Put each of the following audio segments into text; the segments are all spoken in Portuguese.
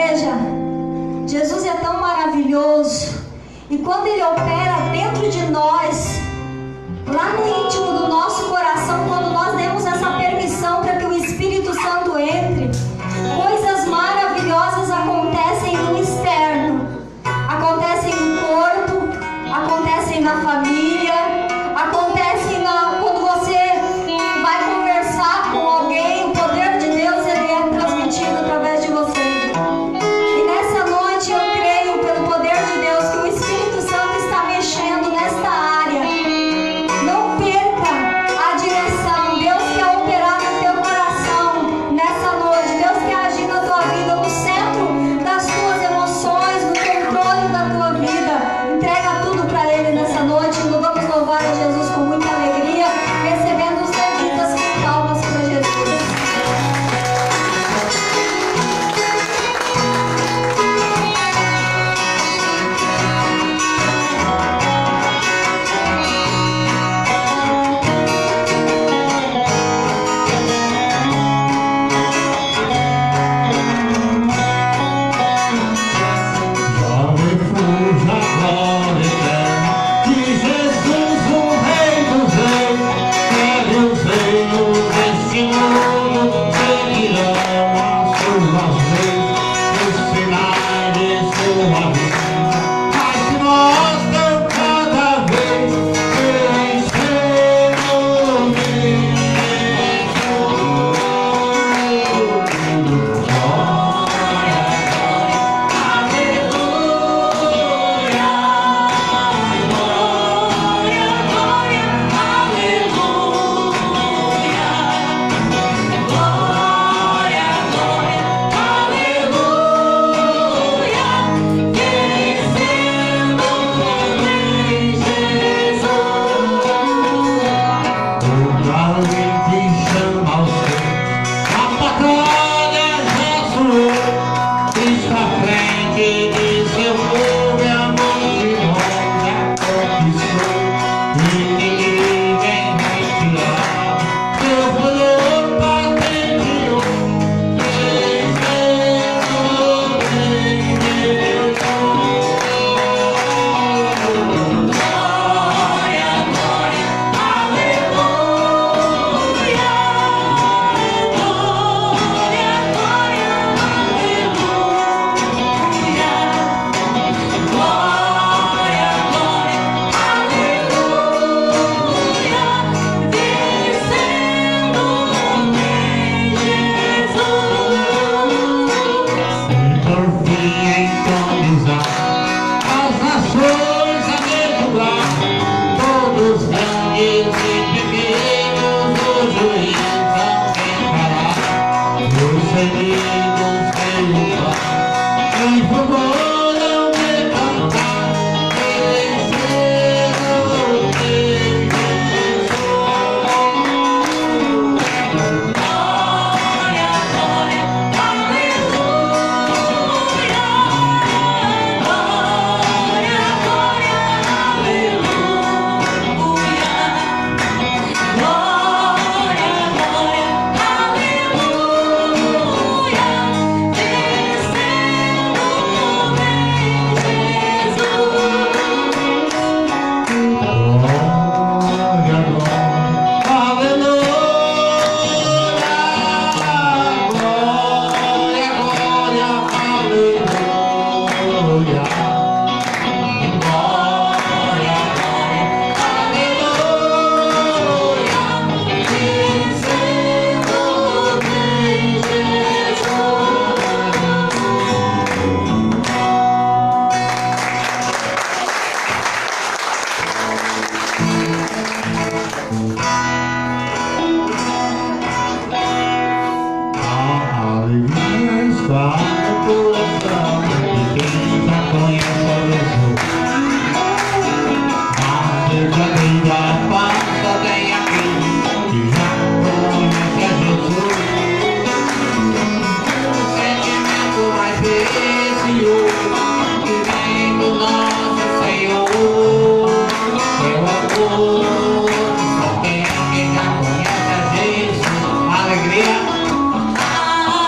igreja, Jesus é tão maravilhoso. E quando Ele opera dentro de nós, lá no íntimo do nosso coração, quando nós demos essa permissão para que o Espírito Santo entre, coisas maravilhosas acontecem no externo, acontecem no corpo, acontecem na família, acontecem quando você vai conversar com alguém. O poder de Deus, ele é transmitido através de você. E nessa noite eu creio, pelo poder de Deus, que o Espírito Santo está mexendo nesta área. Não perca a direção. Deus quer operar no teu coração nessa noite. Deus quer agir na tua vida, no centro das tuas emoções, no controle da tua vida. Entrega tudo para Ele nessa noite. Vamos louvar a Jesus com muita alegria, recebendo os levitas com palmas para Jesus.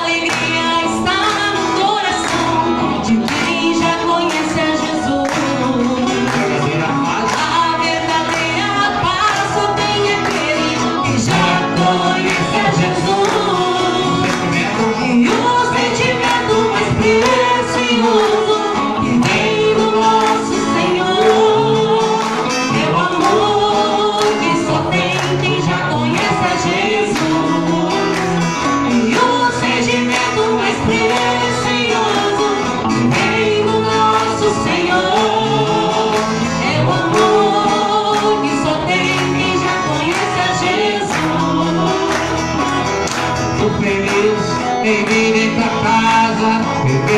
Alegria está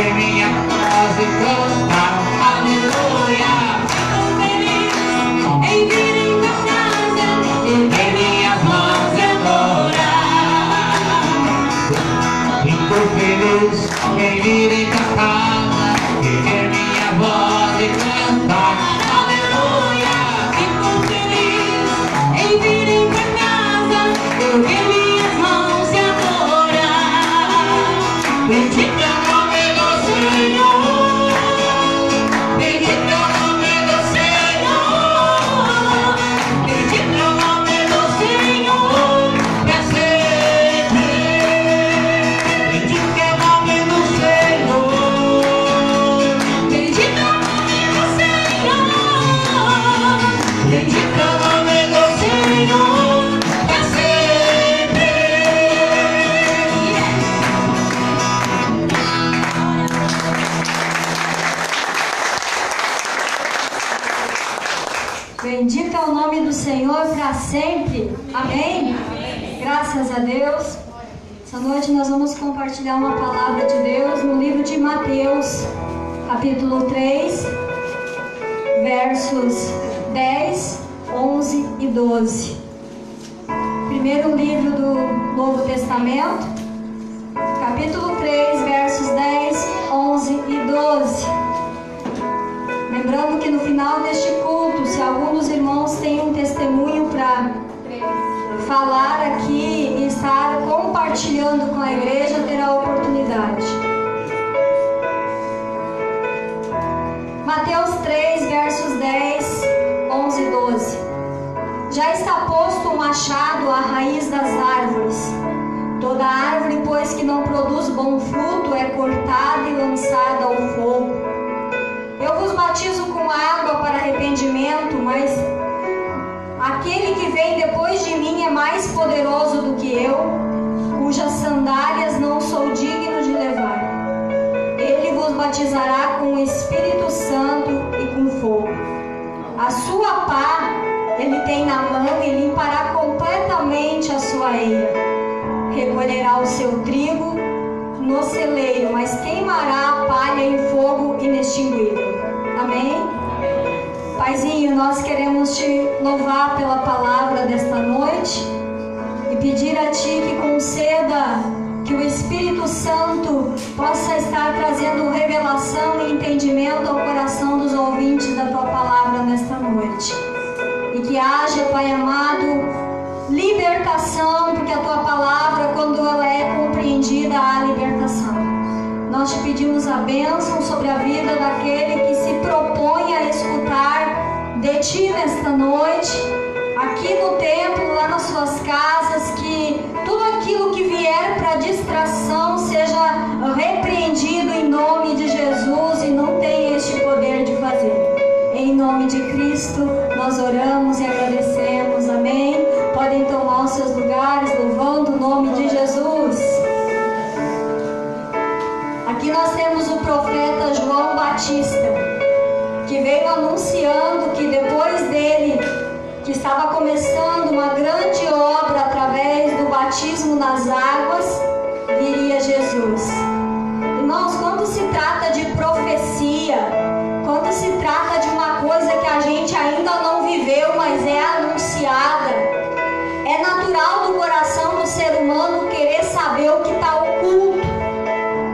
ver minha voz e cantar aleluia. Fico feliz em vir em tua casa e ver minhas mãos e adorar. Fico feliz em vir em tua casa e ver minha voz e cantar aleluia. Fico feliz em vir em tua casa e ver minhas mãos e adorar. Bendito é o nome do Senhor, bendito é o nome do Senhor, bendito é o nome do Senhor, pra sempre. Bendito é o nome do Senhor, bendito é o nome do Senhor, bendito é o nome do Senhor, pra sempre. Bendito é o nome do Senhor para sempre. Amém? Graças a Deus. Essa noite nós vamos compartilhar uma palavra de Deus no livro de Mateus, capítulo 3, versos 10, 11 e 12. Primeiro livro do Novo Testamento, capítulo 3, versos 10, 11 e 12. Lembrando que no final deste culto, se algum dos irmãos tem um testemunho para falar aqui e estar compartilhando com a igreja, terá a oportunidade. Mateus 3, versos 10, 11 e 12. Já está posto um machado à raiz das árvores. Toda árvore, pois, que não produz bom fruto, é cortada e lançada ao fogo. Eu vos batizo com água para arrependimento, mas aquele que vem depois de mim é mais poderoso do que eu, cujas sandálias não sou digno de levar. Ele vos batizará com o Espírito Santo e com fogo. A sua pá ele tem na mão e limpará completamente a sua eira. Recolherá o seu trigo no celeiro, mas queimará a palha em fogo inextinguível. Amém? Paizinho, nós queremos te louvar pela palavra desta noite e pedir a Ti que conceda que o Espírito Santo possa estar trazendo revelação e entendimento ao coração dos ouvintes da Tua palavra nesta noite. E que haja, Pai amado, libertação, porque a Tua palavra, quando ela é compreendida, há libertação. Nós te pedimos a bênção sobre a vida daquele que se propõe a escutar de Ti nesta noite, aqui no templo, lá nas suas casas, que tudo aquilo que vier para distração seja repreendido em nome de Jesus e não tenha este poder de fazer. Em nome de Cristo, nós oramos e agradecemos. Amém? Podem tomar os seus lugares, louvando o nome de Jesus. Aqui nós temos o profeta João Batista, que veio anunciando que depois dele, que estava começando uma grande obra através do batismo nas águas, viria Jesus. Irmãos, quando se trata de profecia, quando se trata de uma coisa que a gente ainda não viveu, mas é anunciada, é natural do coração do ser humano querer saber o que está oculto.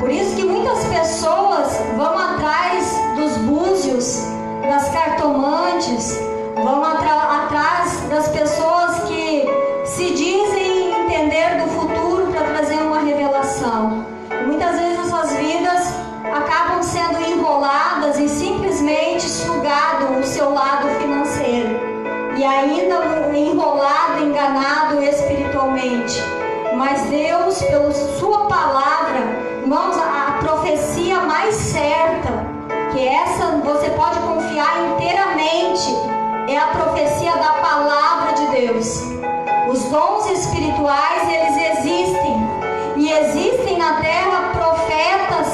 Por isso que muitas pessoas vão atrás dos búzios, das cartomantes, vão atrás das pessoas que se dizem entender do futuro para trazer uma revelação. E muitas vezes essas vidas acabam sendo enroladas e simplesmente sugado o seu lado financeiro. E ainda enrolado, enganado espiritualmente. Mas Deus, pela sua palavra, irmãos, a profecia mais certa, que essa você pode confiar inteiramente, é a profecia da palavra de Deus. Os dons espirituais, eles existem. E existem na terra profetas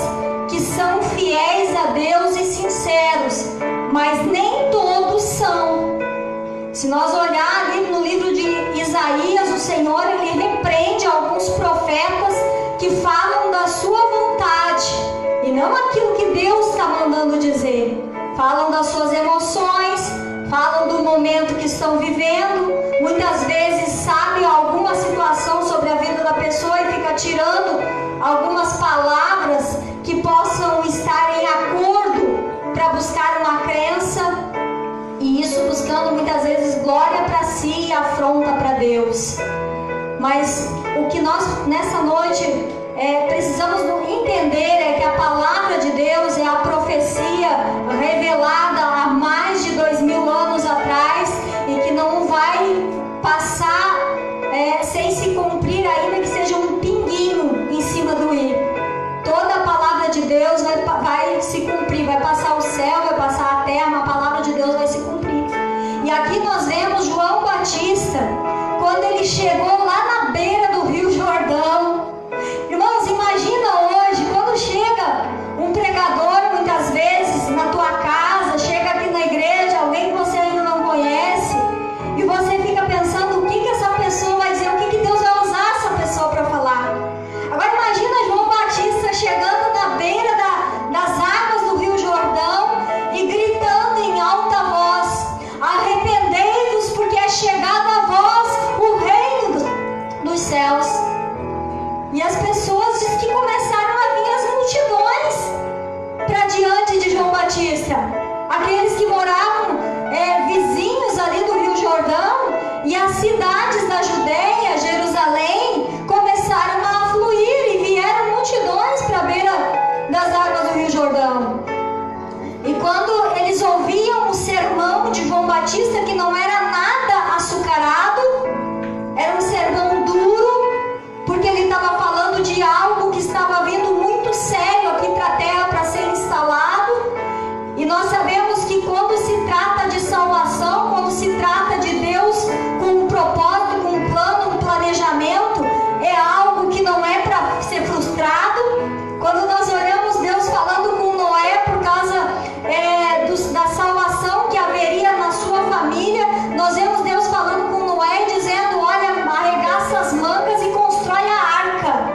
que são fiéis a Deus e sinceros, mas nem todos são. Se nós olhar ali no livro de Isaías, o Senhor, ele repreende alguns profetas que falam da sua vontade e não não aquilo que Deus está mandando dizer. Falam das suas emoções, falam do momento que estão vivendo, muitas vezes sabem alguma situação sobre a vida da pessoa e fica tirando algumas palavras que possam estar em acordo para buscar uma crença, e isso buscando muitas vezes glória para si e afronta para Deus. Mas o que nós nessa noite precisamos entender é que a palavra de Deus é a profecia revelada há mais de 2000 anos atrás e que não vai passar sem se cumprir, ainda que seja um pinguinho em cima do i. Toda a palavra de Deus vai se cumprir, vai passar o céu, vai passar a terra, mas a palavra de Deus vai se cumprir. E aqui nós vemos João Batista, quando ele chegou lá na beira do Rio Jordão. Irmãos, imagina hoje, quando chega um pregador, muitas vezes, na tua casa, chega aqui na igreja, alguém que você ainda não conhece, e você fica pensando o que essa pessoa vai dizer, o que Deus vai usar essa pessoa para falar. Agora imagina João Batista chegando na beira das águas do Rio Jordão e gritando em alta voz: arrependei-vos, porque é chegado a vós o reino dos céus. E as pessoas diz que começaram a vir as multidões para diante de João Batista. Aqueles que moravam vizinhos ali do Rio Jordão e as cidades da Judéia, Jerusalém, começaram a fluir e vieram multidões para a beira das águas do Rio Jordão. E quando eles ouviam o sermão de João Batista, que não era nada açucarado, era um sermão duro, porque ele estava falando de algo que estava vindo muito sério aqui para a terra para ser instalado. E nós sabemos que quando se trata de salvação, quando se trata de Deus com um propósito, com um plano, um planejamento, é algo que não é para ser frustrado. Quando nós olhamos Deus falando com Noé por causa da salvação que haveria na sua família, nós vemos Deus falando com Noé dizendo: olha, arregaça as mangas e constrói a arca,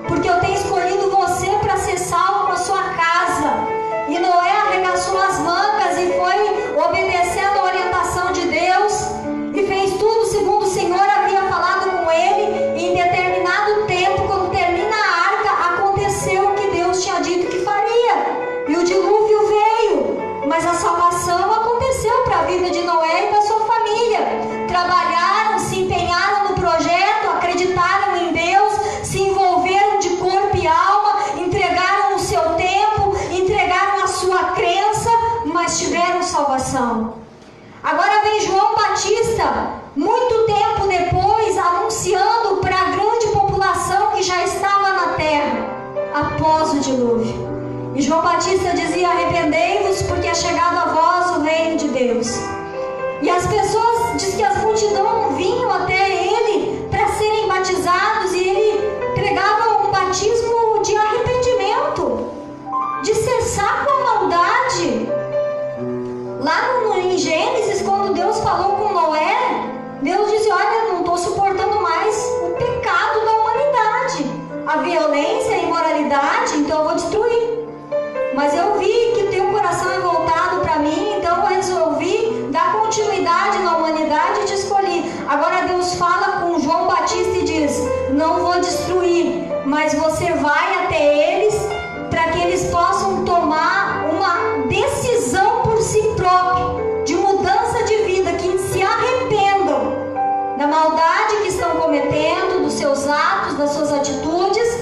porque eu tenho escolhido você para ser salvo com a sua casa. E Noé arregaçou as mangas e foi obedecendo a orientação de Deus e fez tudo segundo o Senhor havia falado com ele. E em determinado tempo, quando termina a arca, aconteceu o que Deus tinha dito que faria, e o dilúvio veio. Mas a salvação aconteceu para a vida de Noé e da sua família. Trabalharam, se empenharam no projeto, acreditaram em Deus, se envolveram de corpo e alma, entregaram o seu tempo, entregaram a sua crença, mas tiveram salvação. Agora vem João Batista, muito tempo depois, anunciando para a grande população que já estava na terra, após o dilúvio. E João Batista dizia: arrependei-vos, porque é chegado a vós o reino de Deus. E as pessoas, diz que as multidões vinham até ele para serem batizados, e ele pregava um batismo de arrependimento, de cessar com a maldade. Lá em Gênesis, quando Deus falou com Noé, Deus disse: olha, não estou suportando mais o pecado da humanidade, a violência, a imoralidade, então eu vou destruir. Mas eu vi que o teu coração é voltado para mim, então eu resolvi dar continuidade na humanidade e te escolhi. Agora Deus fala com João Batista e diz: não vou destruir, mas você vai até eles para que eles possam tomar uma decisão por si próprio, de mudança de vida, que se arrependam da maldade que estão cometendo, dos seus atos, das suas atitudes,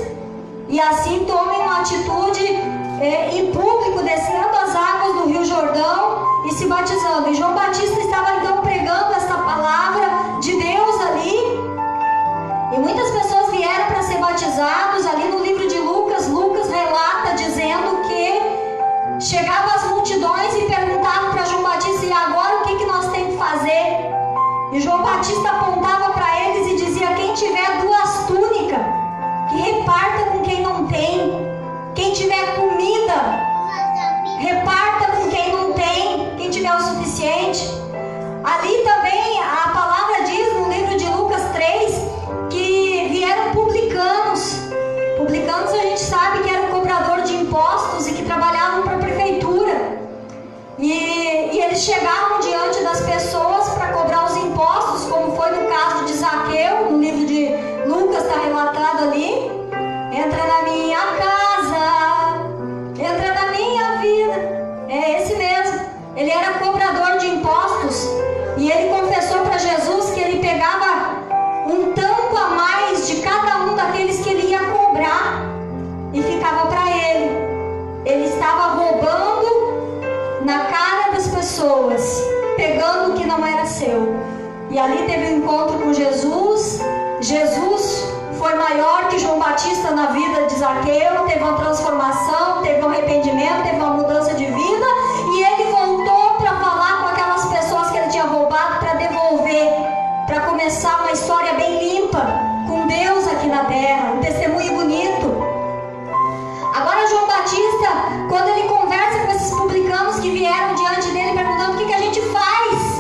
e assim tomem uma atitude em público, descendo as águas do Rio Jordão e se batizando. E João Batista estava então pregando esta palavra de Deus ali, e muitas pessoas vieram para ser batizados. Ali no livro de Lucas, Lucas relata dizendo que chegavam as multidões e perguntavam para João Batista: e agora o que nós temos que fazer? E João Batista apontava para eles e dizia: quem tiver 2 túnicas, que reparta com quem não tem. Quem tiver comida, reparta com quem não tem, quem tiver o suficiente. Ali também a palavra diz no livro de Lucas 3 que vieram publicanos. Publicanos a gente sabe que era o cobrador de impostos águas, pegando o que não era seu. E ali teve um encontro com Jesus. Jesus foi maior que João Batista na vida de Zaqueu, teve uma transformação, teve um arrependimento, teve uma mudança de vida, e ele voltou para falar com aquelas pessoas que ele tinha roubado, para devolver, para começar uma história bem limpa com Deus aqui na terra, um testemunho bonito. Agora João Batista, quando ele conversa com esses publicanos que vieram diante dele perguntando o que a gente faz,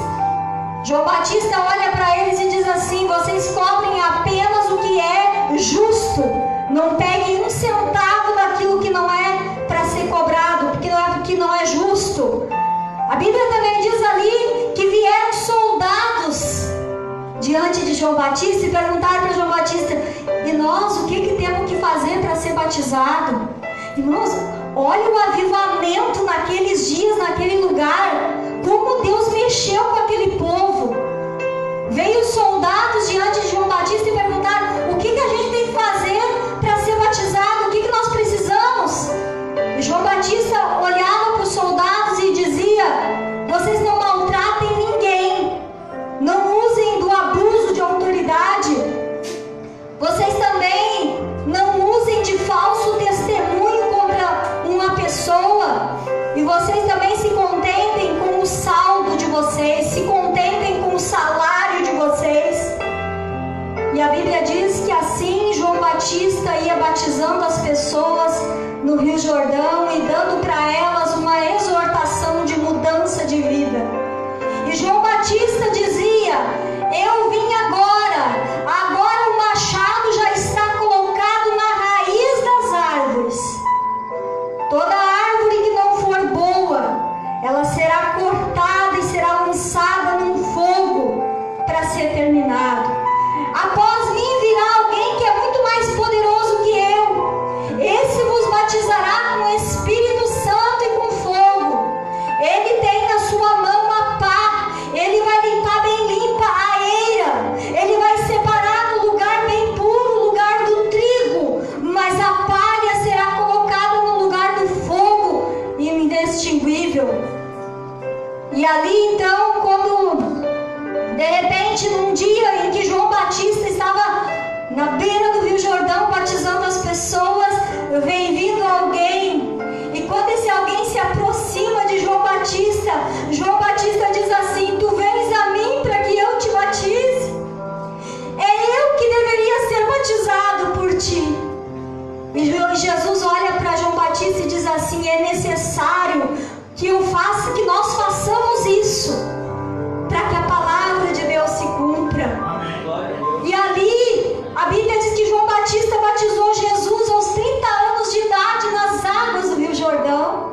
João Batista olha para eles e diz assim: vocês cobrem apenas o que é justo, não peguem um centavo daquilo que não é para ser cobrado, porque não é justo. A Bíblia também diz ali que vieram soldados diante de João Batista e perguntaram para João Batista: e nós, o que temos que fazer para ser batizado? Irmãos, olha o avivamento naqueles dias, naquele lugar, como Deus mexeu com aquele povo. Veio os soldados diante de João Batista e perguntaram: o que a gente tem que fazer para ser batizado? O que nós precisamos? E João Batista olhava para os soldados e dizia: vocês não maltratem ninguém, não usem do abuso de autoridade, vocês também não usem de falso testemunho contra uma pessoa, e vocês também se contentem com o saldo de vocês, se contentem com o salário de vocês. E a Bíblia diz que assim João Batista ia batizando as pessoas no Rio Jordão e dando para elas uma exortação de mudança de vida. E João Batista dizia: eu vim agora o machado já está colocado na raiz das árvores. Toda árvore que não for boa, ela será cortada e será lançada num fogo para ser terminado. Após mim virá alguém que é muito mais poderoso que eu. Esse vos batizará com Espírito Santo e com fogo. Ele tem na sua mão a pá. Ele vai limpar bem limpa a eira. Ele vai separar no lugar bem puro o lugar do trigo. Mas a palha será colocada no lugar do fogo inextinguível. E ali então, quando de repente, num dia em que João Batista estava na beira do Rio Jordão batizando as pessoas, vem vindo alguém, e quando esse alguém se aproxima de João Batista diz assim: tu vens a mim para que eu te batize? É eu que deveria ser batizado por ti. E Jesus olha para João Batista e diz assim: é necessário que nós façamos isso, para que a palavra de Deus se cumpra. E ali, a Bíblia diz que João Batista batizou Jesus aos 30 anos de idade nas águas do Rio Jordão.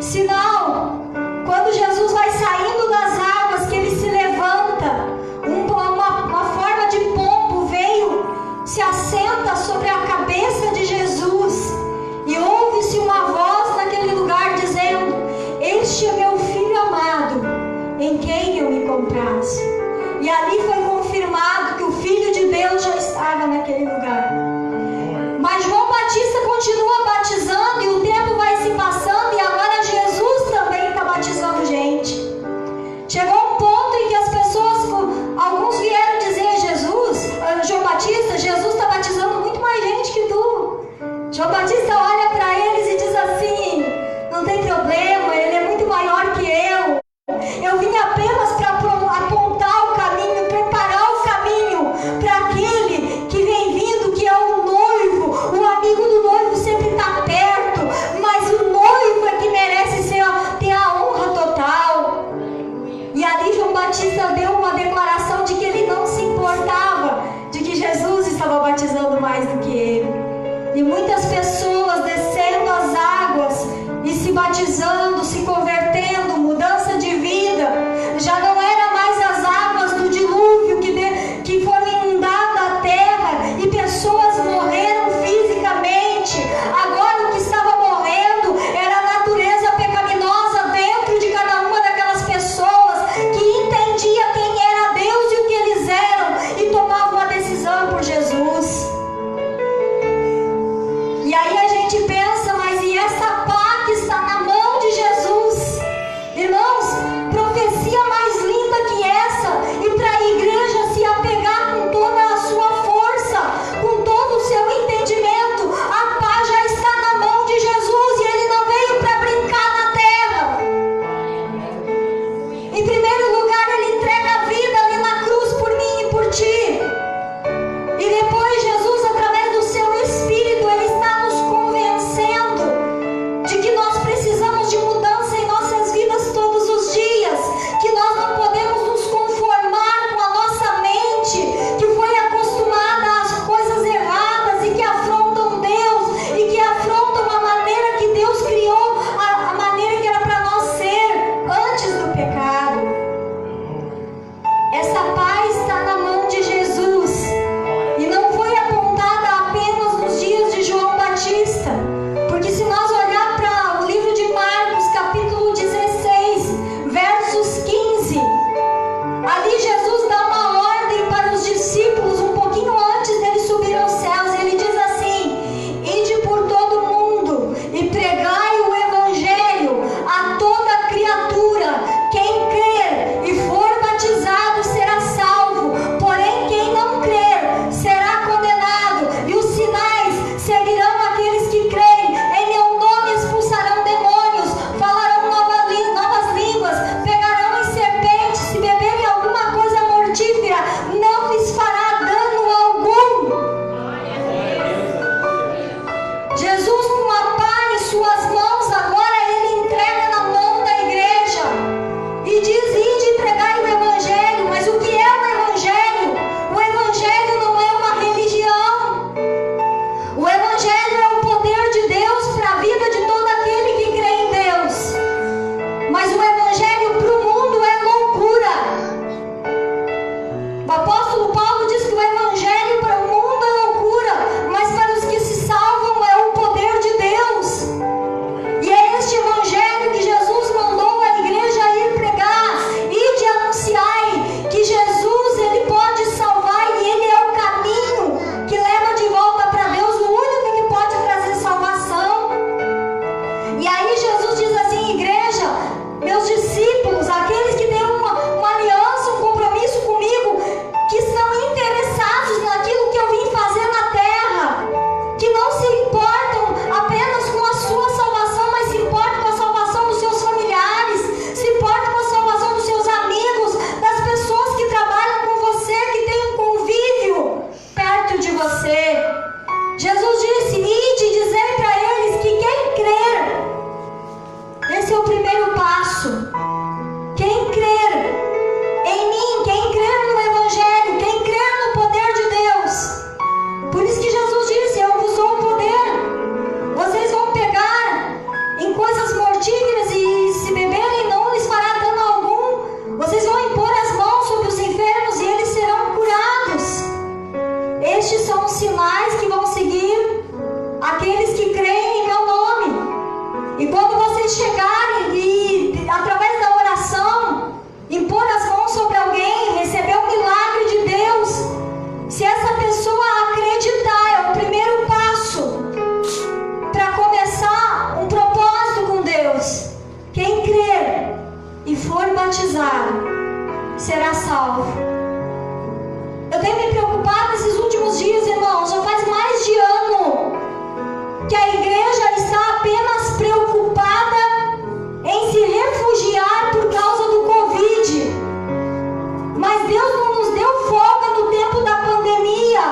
Sinal, quando Jesus vai saindo das águas, que ele se levanta, uma forma de pombo veio, se assenta sobre a cabeça de Jesus, e ouve-se uma voz naquele lugar dizendo: este é meu filho amado, em quem eu me comprazo. E ali foi confirmado que o Filho de Deus já estava naquele lugar. Mas João Batista continua batizando, e o tempo vai se passando, e agora Jesus também está batizando gente. Chegou um ponto em que as pessoas, alguns vieram dizer: João Batista, Jesus está batizando muito mais gente que tu. João Batista olha para eles e diz assim: não tem problema, ele é muito maior que eu. Eu vim apenas para apontar o caminho, preparar E quando vocês chegarem e, através da oração, impor as mãos sobre alguém, receber o milagre de Deus, se essa pessoa acreditar, é o primeiro passo para começar um propósito com Deus. Quem crer e for batizado será salvo. Eu tenho me preocupado nesses últimos dias, irmãos. Já faz mais de ano que a igreja está apenas preocupada em se refugiar por causa do Covid. Mas Deus não nos deu folga no tempo da pandemia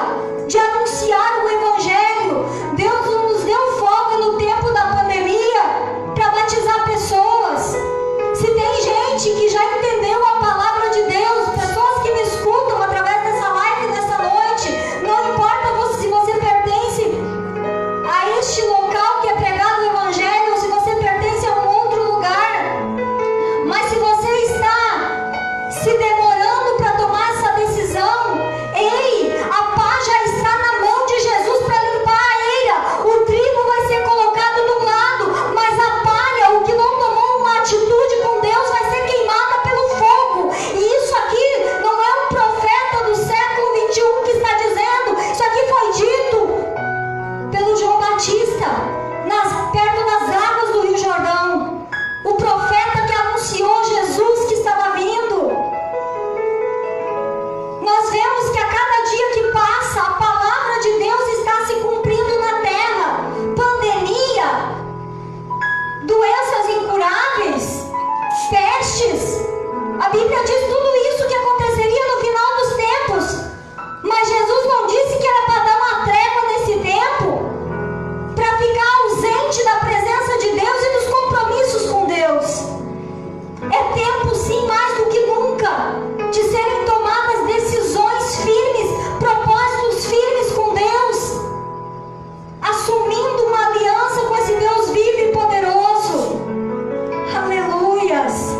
de anunciar o Evangelho. Deus não nos deu folga no tempo da pandemia para batizar pessoas. Se tem gente que já entendeu a palavra de Deus, pessoas que me escutam através dessa live nessa noite, não importa se você pertence a este local que é pregado o Evangelho, ou se você pertence a um outro lugar, mas se você está se demorando para tomar essa decisão, ei, a pá já está na mão de Jesus para limpar a eira. O trigo vai ser colocado no lado, mas a palha, o que não tomou uma atitude com Deus, vai ser queimada pelo fogo. E isso aqui não é um profeta do século 21 que está dizendo, isso aqui foi dito pelo João Batista, perto das águas do Rio Jordão. O profeta que anunciou Jesus que estava vindo. Nós vemos que a cada dia que passa, a palavra de Deus está se cumprindo na terra. Pandemia, doenças incuráveis, pestes. A Bíblia diz tudo isso que aconteceria no final dos tempos. Mas Jesus não disse que era para dar uma trégua nesse tempo, para ficar ausente da presença de Deus e dos compromissos com Deus. É tempo, sim, mais do que nunca, de serem tomadas decisões firmes, propósitos firmes com Deus, assumindo uma aliança com esse Deus vivo e poderoso. Aleluias!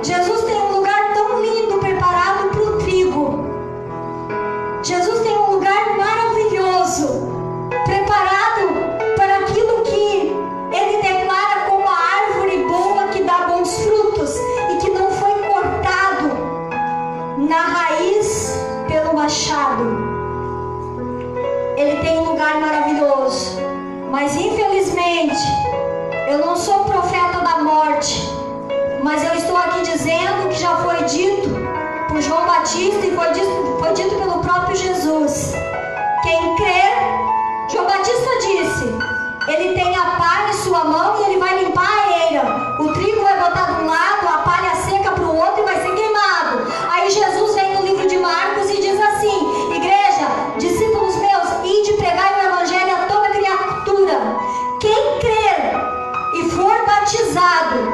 Jesus tem um lugar tão lindo preparado para o trigo. Jesus tem um lugar maravilhoso preparado para aquilo que Ele declara como a árvore boa que dá bons frutos e que não foi cortado na raiz pelo machado. Ele tem um lugar maravilhoso, mas infelizmente eu não sou profeta da morte, mas eu estou aqui dizendo que já foi dito por João Batista e foi dito pelo próprio Jesus. Quem crer, João Batista disse, ele tem a palha em sua mão e ele vai limpar a eira. O trigo vai botar de um lado, a palha seca para o outro e vai ser queimado. Aí Jesus vem no livro de Marcos e diz assim: igreja, discípulos meus, ide pregai o Evangelho a toda criatura. Quem crer e for batizado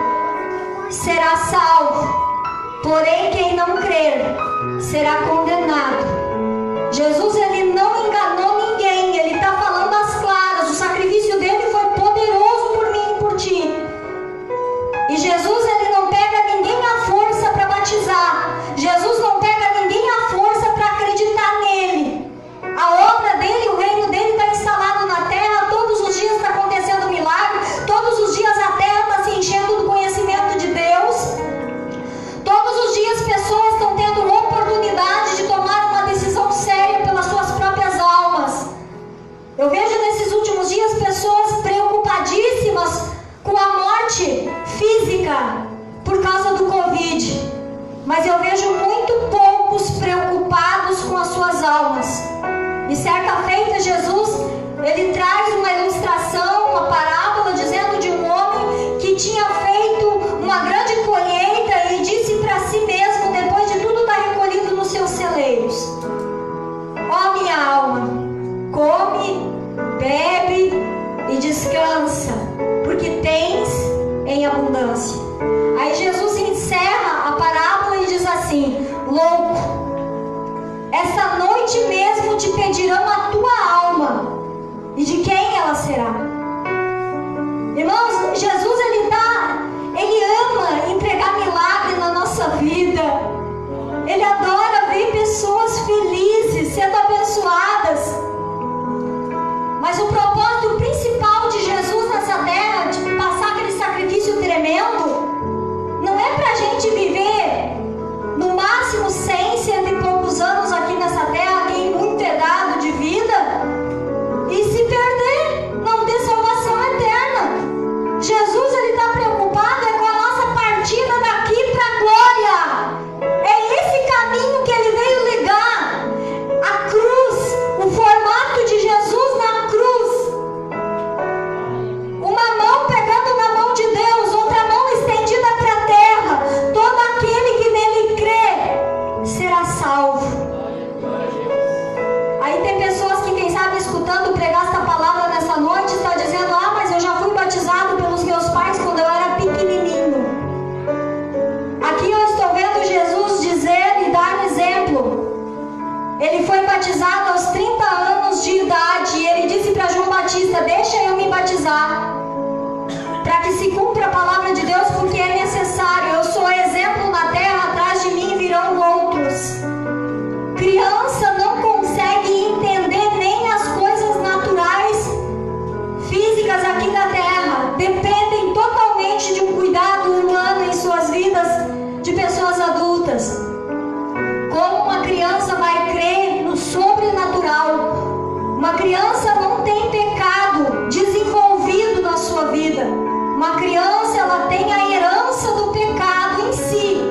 será salvo, porém quem não crer será condenado. Jesus, ele não enganou ninguém, ele está falando às claras. O sacrifício dele foi poderoso por mim e por ti. E Jesus, ele não pega ninguém à força para batizar. Jesus não pega ninguém à força para acreditar nele. A obra dele, o reino dele está instalado na terra. Todos os dias está acontecendo um milagre. Todos os dias a terra está se enchendo do conhecimento de Deus. Todos os dias pessoas estão tendo oportunidade de tomar uma decisão séria pelas suas próprias almas. Eu vejo nesses últimos dias pessoas preocupadíssimas com a morte física por causa do Covid. Mas eu vejo muito poucos preocupados com as suas almas. E certa feita Jesus, ele traz uma ilustração, uma parábola, dizendo de um homem que tinha feito uma grande colheita e disse para si mesmo, depois de tudo estar recolhido nos seus celeiros: ó minha alma, come, bebe e descansa, porque tens em abundância. Aí Jesus encerra a parábola e diz assim: louco, essa noite mesmo te pedirão a tua alma, e de quem ela será? Irmãos, Jesus ele ama entregar milagre na nossa vida. Ele adora ver pessoas felizes, sendo abençoadas. Mas o propósito principal de Jesus nessa terra, de passar aquele sacrifício criança não tem pecado desenvolvido na sua vida. Uma criança, ela tem a herança do pecado em si.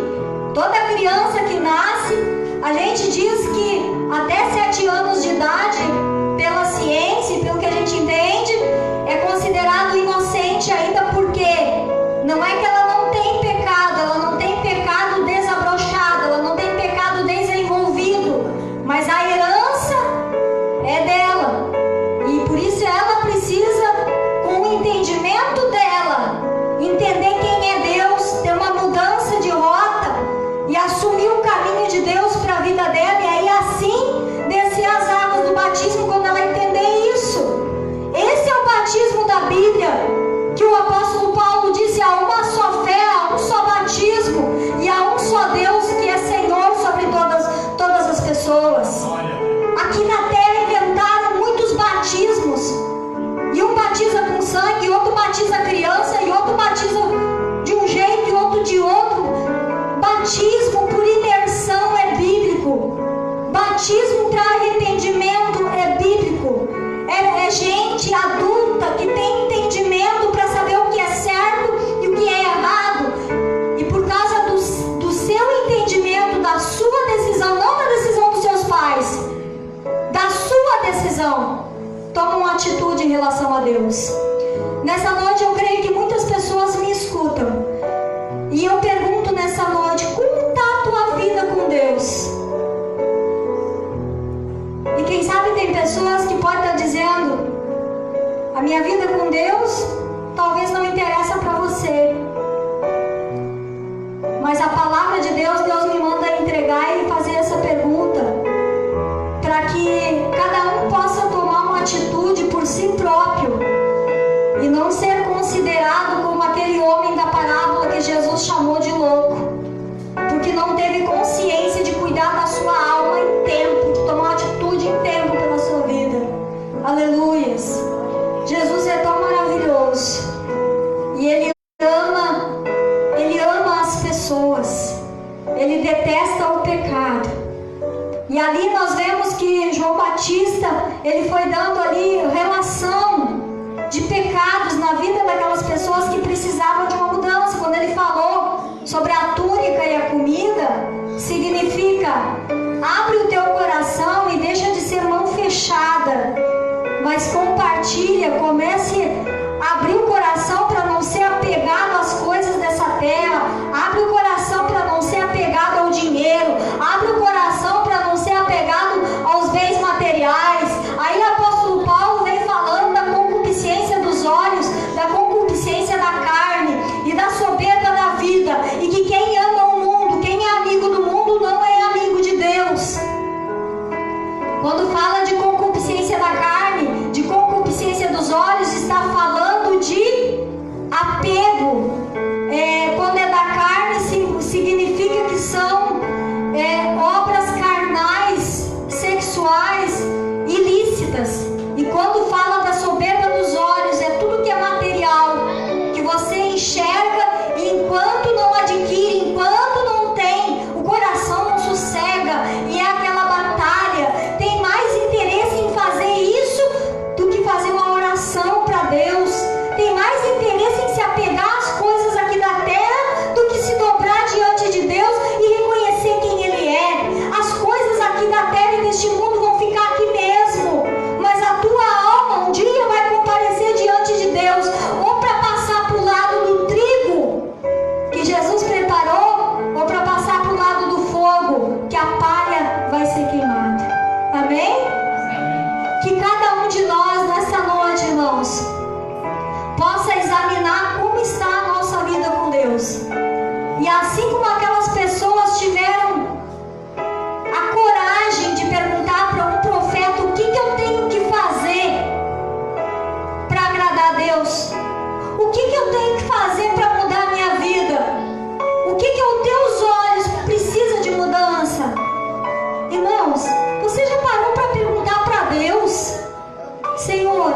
Toda criança que nasce, a gente diz que até 7 anos de idade, pela ciência e pelo que a gente entende, é considerado inocente ainda, porque não é que ela não tem pecado, ela não tem pecado desabrochado, ela não tem pecado desenvolvido, mas a herança é dela. E por isso ela precisa, com o entendimento dela, entender quem é Deus, ter uma mudança de rota e assumir o caminho de Deus para a vida dela, e aí assim descer as águas do batismo quando ela entender isso. Esse é o batismo da Bíblia, que o apóstolo Paulo disse: há uma só fé, há um só batismo e há um só Deus que é Senhor sobre todas as pessoas. Aqui na terra inventaram muitos batismos, e um batiza com sangue, e outro batiza a criança, e outro batiza de um jeito e outro de outro. Batismo por imersão é bíblico. Batismo para arrependimento é bíblico. É gente adulta que tem entendimento para saber o que é certo e o que é errado. E por causa do seu entendimento, da sua decisão, não da decisão dos seus pais, da sua decisão, toma uma atitude em relação a Deus. Nessa noite eu creio que muitas pessoas me escutam. E eu pergunto nessa noite: como está a tua vida com Deus? E quem sabe tem pessoas que podem estar dizendo: a minha vida com Deus talvez não interessa para você. Mas a palavra de Deus, Deus me manda entregar e fazer essa pergunta, para que cada um possa tomar uma atitude por si próprio e não ser considerado como aquele homem da parábola que Jesus chamou de louco, porque não teve consciência de cuidar da sua alma em tempo, de tomar atitude em tempo pela sua vida. Aleluias! Jesus é tão maravilhoso, e Ele ama as pessoas, Ele detesta o pecado. E ali nós vemos que João Batista, ele foi dando ali relação de pecados na vida daquelas pessoas que precisavam de uma mudança. Quando ele falou sobre a túnica e a comida, significa: abre o teu coração e deixa de ser mão fechada, mas compartilha, comece a abrir o coração para não ser apegado às coisas dessa terra, abre o coração para não ser apegado ao dinheiro, abre o coração para não ser apegado aos bens materiais. Aí o apóstolo Paulo vem falando da concupiscência dos olhos, da concupiscência da carne e da soberba da vida, e que quem ama o mundo, quem é amigo do mundo, não é amigo de Deus. Quando fala de concupiscência da carne, de concupiscência dos olhos, está falando de apego. Quando é da carne, significa que são obras carnais, sexuais, ilícitas. E quando fala da soberba dos olhos, é tudo que é material, que você enxerga, e enquanto não adquire, enquanto não tem, o coração não sossega, e é aquela batalha. Tem mais interesse em fazer isso do que fazer uma oração para Deus. Tem mais interesse em se apegar às coisas aqui da terra do que se dobrar diante de Deus e reconhecer quem Ele é. As coisas aqui da terra e deste mundo vão ficar aqui mesmo, mas a tua alma um dia vai comparecer diante de Deus, ou para passar para o lado do trigo que Jesus preparou, ou para passar para o lado do fogo, que a palha vai ser queimada. Amém? Que cada um de nós nessa noite, irmãos, possa examinar como está a nossa vida com Deus. E assim como aquelas pessoas tiveram a coragem de perguntar para um profeta: o que eu tenho que fazer para agradar a Deus? O que eu tenho que fazer para mudar a minha vida? O que os teus olhos precisam de mudança? Irmãos, você já parou para perguntar para Deus: Senhor,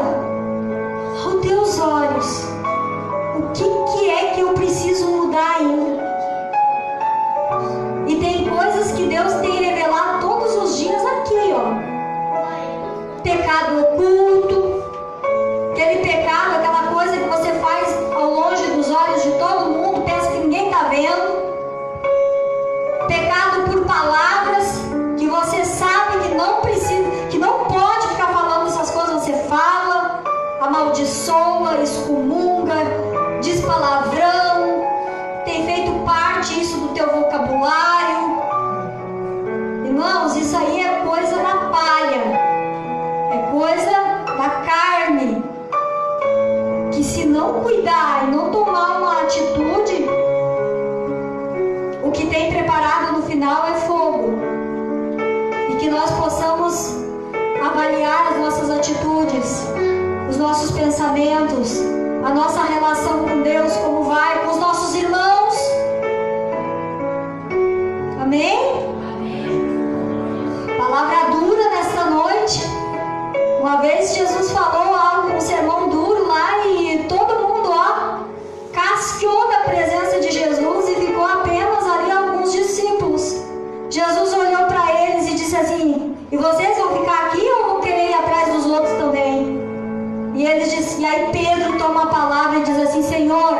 aos teus olhos, o que é que eu preciso mudar ainda? E tem coisas que Deus tem revelado todos os dias aqui, ó. Pecado pecado oculto, aquele pecado, aquela coisa que você faz ao longe dos olhos de todo mundo, pensa que ninguém está vendo. Pecado por palavras que você sabe que não precisa, que não pode ficar falando essas coisas, você fala, amaldiçoa, excomunga, diz palavrão, tem feito parte isso do teu vocabulário. Irmãos, isso aí é coisa da palha, é coisa da carne, que se não cuidar e não tomar uma atitude, o que tem preparado no final é fogo. E que nós possamos avaliar as nossas atitudes, os nossos pensamentos, a nossa relação com Deus, como vai, com os nossos irmãos. Amém? Palavra dura nesta noite. Uma vez Jesus falou algo, um sermão duro lá, e todo mundo, casqueou da presença de Jesus e ficou apenas ali alguns discípulos. Jesus olhou para eles e disse assim: e vocês vão ficar aqui ou vão querer ir atrás dos outros também? E eles disse, e aí Pedro toma a palavra e diz assim: Senhor,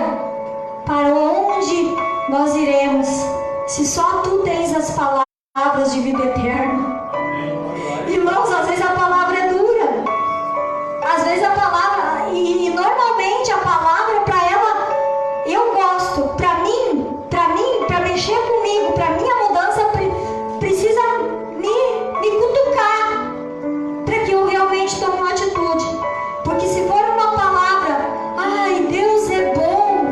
para onde nós iremos, se só tu tens as palavras de vida eterna? Irmãos, às vezes a palavra é dura, às vezes a palavra, e normalmente a palavra, para ela, eu gosto, para mim, para mexer comigo, para minha mudança, precisa me cutucar, para que eu realmente tome uma atitude. Porque se for uma palavra, ai, Deus é bom,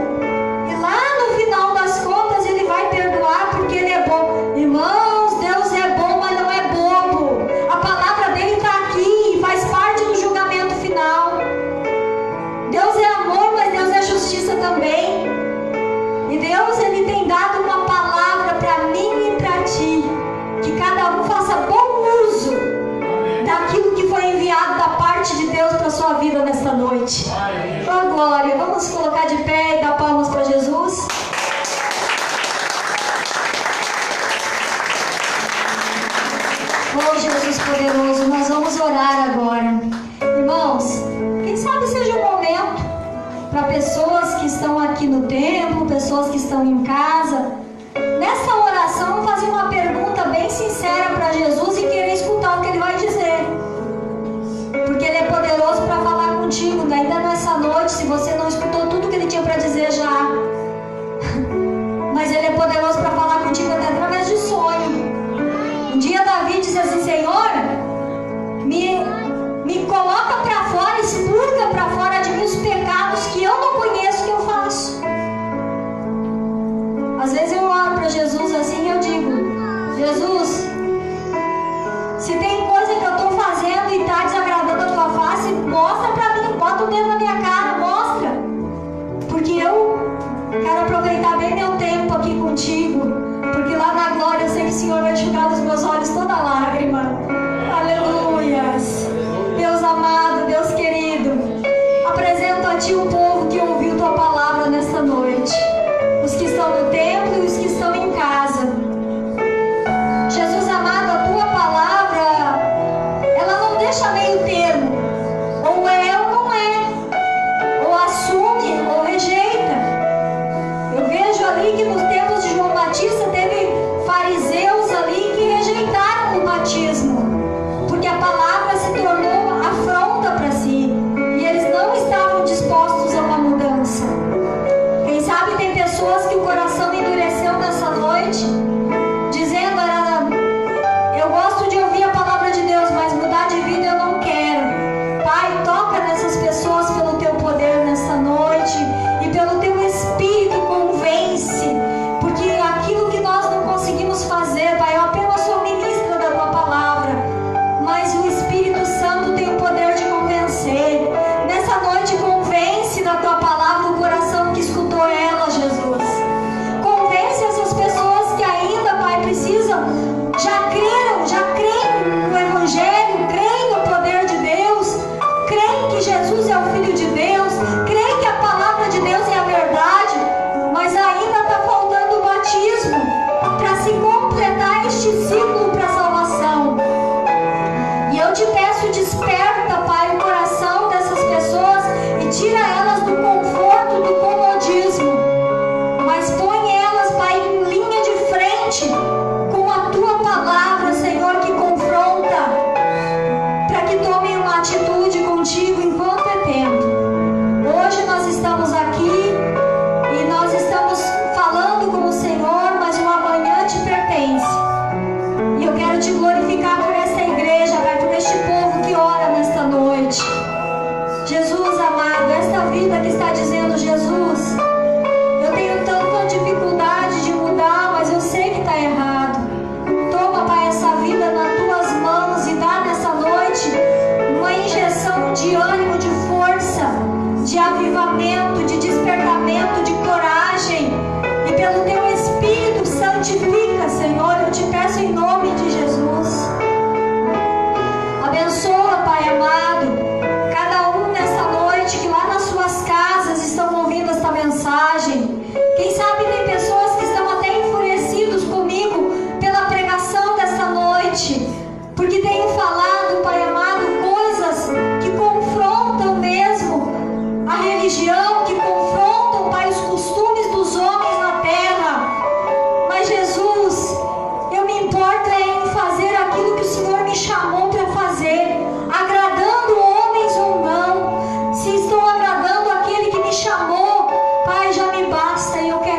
e lá no final das contas Ele vai perdoar porque Ele é bom. Irmãos, Deus é bom, mas não é bobo. A palavra dele está aqui, faz parte do julgamento final. Deus é amor, mas Deus é justiça também. E Deus, Ele tem dado uma palavra para mim e para ti, que cada um faça bom uso daquilo que foi enviado da parte de Deus para a sua vida nesta noite. Oh glória, vamos colocar de pé e dar palmas para Jesus. Oh Jesus poderoso, nós vamos orar agora. Irmãos, quem sabe seja um momento para pessoas que estão aqui no templo, pessoas que estão em casa, nessa oração fazer uma pergunta bem sincera para Jesus e querer escutar o que Ele vai dizer. Porque Ele é poderoso para falar contigo, ainda nessa noite, se você não escutou tudo que Ele tinha para dizer já. Mas Ele é poderoso para falar contigo até através de sonho. Um dia Davi disse assim: Senhor, me coloca para fora, expurga para fora de mim os pecados que eu não conheço, que eu faço. Às vezes eu oro para Jesus assim e eu digo: Jesus, se tem coisa que eu estou fazendo e está desagradando a tua face, mostra para mim, bota o dedo na minha cara, mostra. Porque eu quero aproveitar bem meu tempo aqui contigo. Porque lá na glória eu sei que o Senhor vai enxugar dos meus olhos toda lágrima. Aleluias. Deus amado, Deus querido, apresento a Ti o povo que ouviu Tua palavra nesta noite. Os que estão no templo e os que estão em casa. Jesus amado, a Tua palavra, ela não deixa meio termo. Ou é ou não é. Ou assume ou rejeita. Eu vejo ali que nos tempos de João Batista teve fariseus ali que rejeitaram o batismo. Porque a palavra se tornou afronta para si. E eles não estavam dispostos a uma mudança. Quem sabe tem pessoas que o coração endureceu nessa noite, dizendo: eu gosto de ouvir a palavra de Deus, mas mudar de vida eu não quero. Pai, toca nessas pessoas pelo Teu poder nessa noite e pelo Teu Espírito, convence. Porque aquilo que nós não conseguimos fazer, Pai, eu apenas sou ministra da Tua palavra, mas o Espírito Santo tem o poder de convencer. Nessa noite, convence da Tua palavra o coração que escutou ela, Jesus. basta. E eu quero